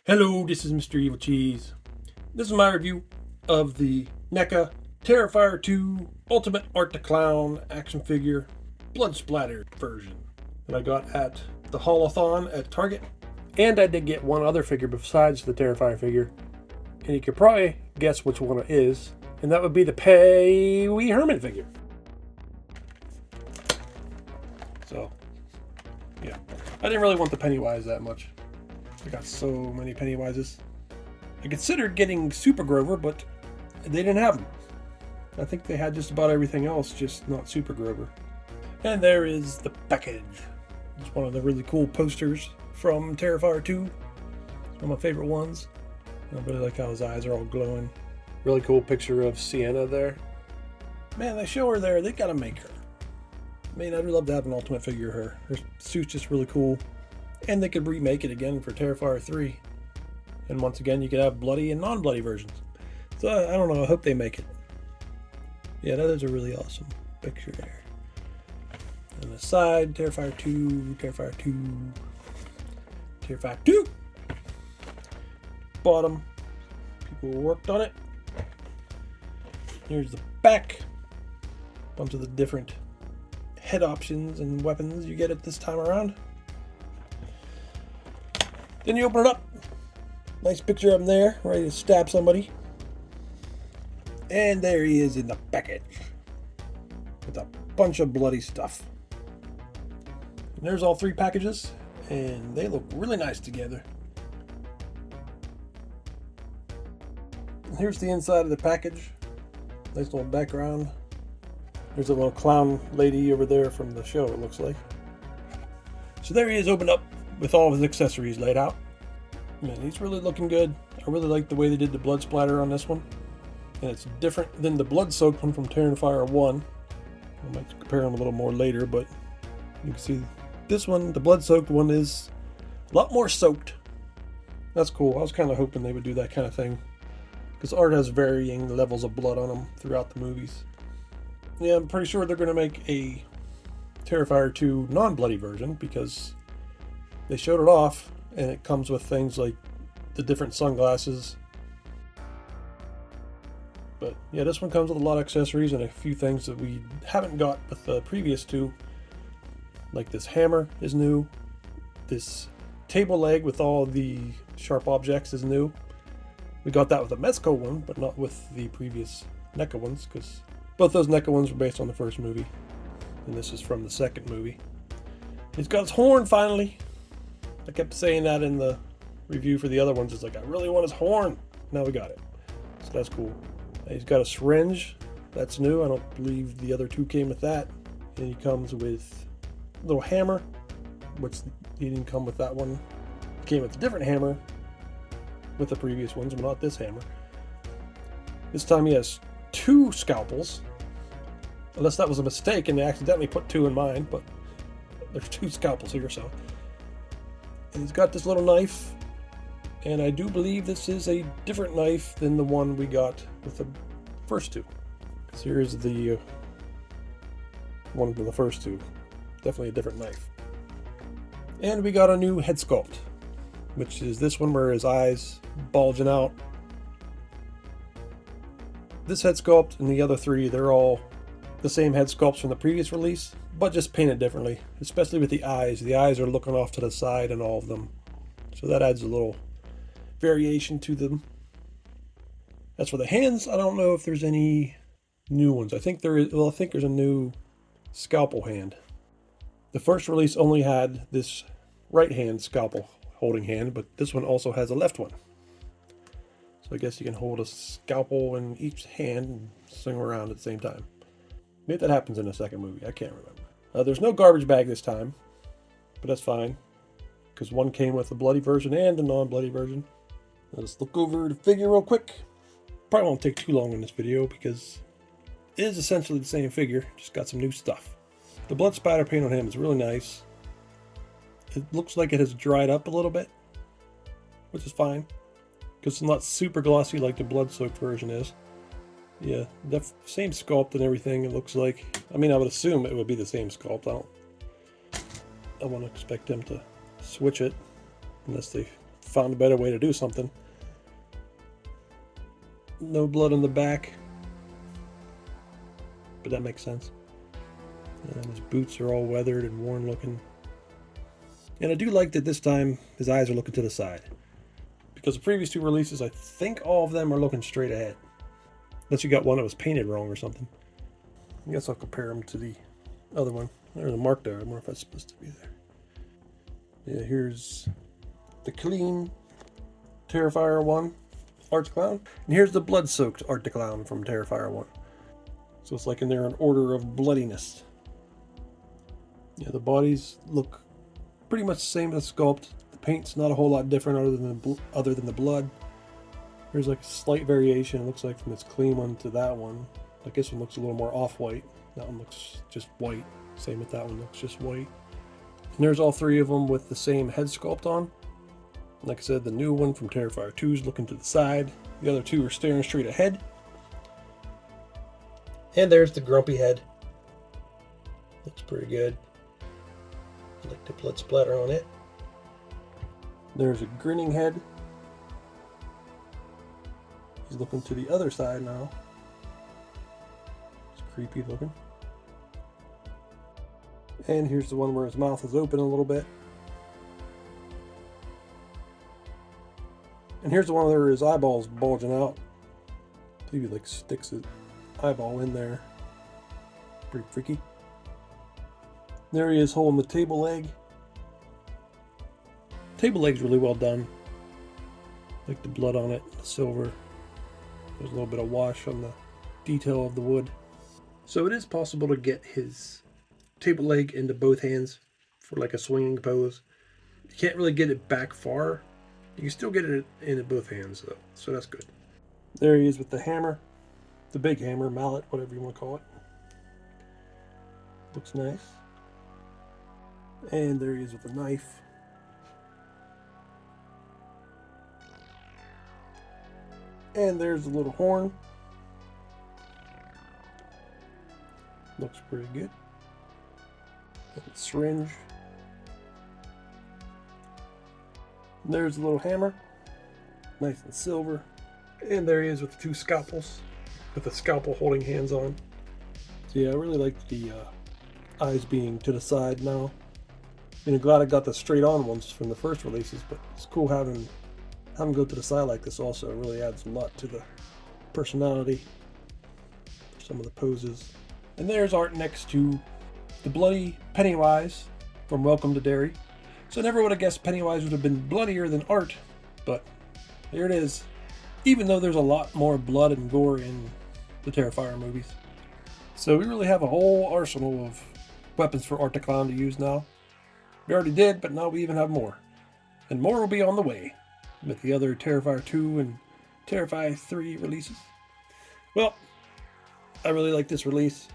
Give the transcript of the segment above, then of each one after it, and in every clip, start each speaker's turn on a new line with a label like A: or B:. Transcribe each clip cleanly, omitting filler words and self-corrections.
A: Hello, this is Mr. Evilcheese. This is my review of the NECA Terrifier 2 Ultimate Art the Clown action figure blood splattered version that I got at the Haulathon at Target. And I did get one other figure besides the Terrifier figure, and you could probably guess which one it is, and that would be the Pee Wee Herman figure. So, yeah, I didn't really want the Pennywise that much. I got so many Pennywises. I considered getting Super Grover, but they didn't have them. I think they had just about everything else, just not Super Grover. And there is the package. It's one of the really cool posters from Terrifier 2. It's one of my favorite ones. I really like how his eyes are all glowing. Really cool picture of Sienna there. Man, they show her there. They gotta make her. I mean, I'd love to have an Ultimate figure of her. Her suit's just really cool. And they could remake it again for Terrifier 3. And once again, you could have bloody and non-bloody versions. So, I don't know. I hope they make it. Yeah, that is a really awesome picture there. On the side, Terrifier 2, Terrifier 2, Terrifier 2. Bottom, people worked on it. Here's the back. A bunch of the different head options and weapons you get at this time around. Then you open it up. Nice picture of him there, ready to stab somebody. And there he is in the package with a bunch of bloody stuff. And there's all three packages, and they look really nice together. And here's the inside of the package. Nice little background. There's a little clown lady over there from the show, it looks like. So there he is, opened up with all of his accessories laid out. Man, he's really looking good. I really like the way they did the blood splatter on this one. And it's different than the blood-soaked one from Terrifier 1. I might compare them a little more later, but you can see this one, the blood-soaked one, is a lot more soaked. That's cool. I was kind of hoping they would do that kind of thing, because art has varying levels of blood on them throughout the movies. Yeah, I'm pretty sure they're going to make a Terrifier 2 non-bloody version, because they showed it off, and it comes with things like the different sunglasses. But yeah, this one comes with a lot of accessories and a few things that we haven't got with the previous two. Like this hammer is new. This table leg with all the sharp objects is new. We got that with the Mezco one, but not with the previous NECA ones, because both those NECA ones were based on the first movie. And this is from the second movie. He's got his horn finally. I kept saying that in the review for the other ones. It's like, I really want his horn. Now we got it. So that's cool. He's got a syringe. That's new. I don't believe the other two came with that. And he comes with a little hammer, which he didn't come with that one. He came with a different hammer with the previous ones, but not this hammer. This time he has two scalpels. Unless that was a mistake and they accidentally put two in mine, but there's two scalpels here, so. And he's got this little knife, and I do believe this is a different knife than the one we got with the first two. So here's the one from the first two. Definitely a different knife. And we got a new head sculpt, which is this one where his eyes bulging out. This head sculpt and the other three, they're all the same head sculpts from the previous release, but just painted differently, especially with the eyes. The eyes are looking off to the side in all of them. So that adds a little variation to them. As for the hands, I don't know if there's any new ones. I think there is. Well, I think there's a new scalpel hand. The first release only had this right hand scalpel holding hand, but this one also has a left one. So I guess you can hold a scalpel in each hand and swing around at the same time. Maybe that happens in the second movie. I can't remember. There's no garbage bag this time, but that's fine, because one came with the bloody version and the non-bloody version. Let's look over the figure real quick. Probably won't take too long in this video because it is essentially the same figure, just got some new stuff. The blood spatter paint on him is really nice. It looks like it has dried up a little bit, which is fine, because it's not super glossy like the blood-soaked version is. Yeah, the same sculpt and everything, it looks like. I mean, I would assume it would be the same sculpt. I wouldn't expect them to switch it unless they found a better way to do something. No blood on the back, but that makes sense. And his boots are all weathered and worn looking. And I do like that this time his eyes are looking to the side. Because the previous 2 releases, I think all of them are looking straight ahead. Unless you got one that was painted wrong or something. I guess I'll compare them to the other one. There's a mark there. I wonder if that's supposed to be there. Yeah, here's the clean Terrifier 1 Art Clown. And here's the blood-soaked Art Clown from Terrifier 1. So it's like in there an order of bloodiness. Yeah, the bodies look pretty much the same as the sculpt. The paint's not a whole lot different other than the blood. There's like a slight variation, it looks like, from this clean one to that one. Like this one looks a little more off-white. That one looks just white. Same with that one, looks just white. And there's all 3 of them with the same head sculpt on. Like I said, the new one from Terrifier 2 is looking to the side. The other 2 are staring straight ahead. And there's the grumpy head. Looks pretty good. I like the blood splatter on it. There's a grinning head. He's looking to the other side now. It's creepy looking. And here's the one where his mouth is open a little bit. And here's the one where his eyeball's bulging out. I believe he like sticks his eyeball in there. Pretty freaky. There he is holding the table leg. Table leg's really well done. Like the blood on it, the silver. There's a little bit of wash on the detail of the wood. So it is possible to get his table leg into both hands for like a swinging pose. You can't really get it back far. You can still get it into both hands though, so that's good. There he is with the hammer. The big hammer, mallet, whatever you want to call it. Looks nice. And there he is with the knife. And there's the little horn. Looks pretty good. And the syringe. And there's the little hammer. Nice and silver. And there he is with the 2 scalpels. With the scalpel holding hands on. So yeah, I really like the eyes being to the side now. And I'm glad I got the straight on ones from the first releases, but it's cool having them go to the side like this also. It really adds a lot to the personality for some of the poses. And there's art next to the bloody Pennywise from Welcome to Derry. So I never would have guessed Pennywise would have been bloodier than Art, but there it is. Even though there's a lot more blood and gore in the Terrifier movies. So we really have a whole arsenal of weapons for Art the Clown to use now. We already did, but now we even have more. And more will be on the way with the other Terrifier 2 and Terrifier 3 releases. Well, I really like this release.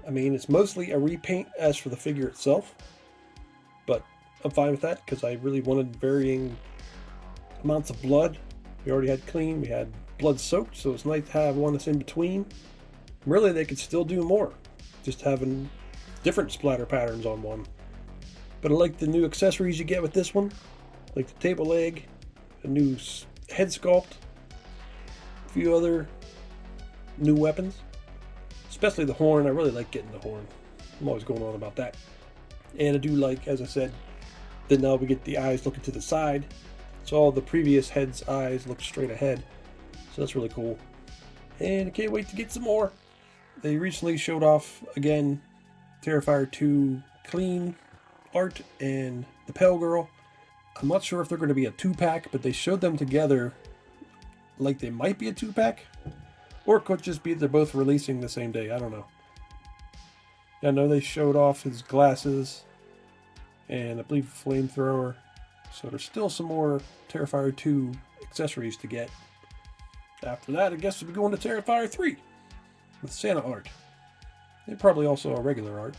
A: I mean, it's mostly a repaint as for the figure itself, but I'm fine with that because I really wanted varying amounts of blood. We already had clean, we had blood soaked, so it's nice to have one that's in between. Really, they could still do more, just having different splatter patterns on one. But I like the new accessories you get with this one, like the table leg, a new head sculpt, a few other new weapons, especially the horn. I really like getting the horn. I'm always going on about that. And I do like, as I said, that now we get the eyes looking to the side. So all the previous head's eyes look straight ahead. So that's really cool. And I can't wait to get some more. They recently showed off, again, Terrifier 2 clean art and the Pale Girl. I'm not sure if they're going to be a 2-pack, but they showed them together like they might be a 2-pack. Or it could just be they're both releasing the same day. I don't know. I know they showed off his glasses and I believe flamethrower. So there's still some more Terrifier 2 accessories to get. After that, I guess we'll be going to Terrifier 3 with Santa art. And probably also a regular art.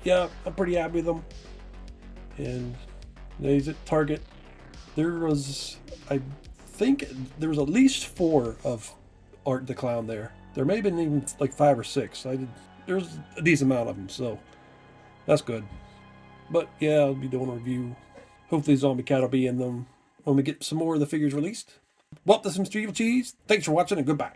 A: yeah, I'm pretty happy with them. And these at Target, there was, I think there was at least 4 of Art the Clown there. There may have been even like 5 or 6. There's a decent amount of them, so that's good. But yeah, I'll be doing a review. Hopefully Zombie Cat will be in them when we get some more of the figures released. Well, this is Mr. Evilcheese. Thanks for watching and goodbye.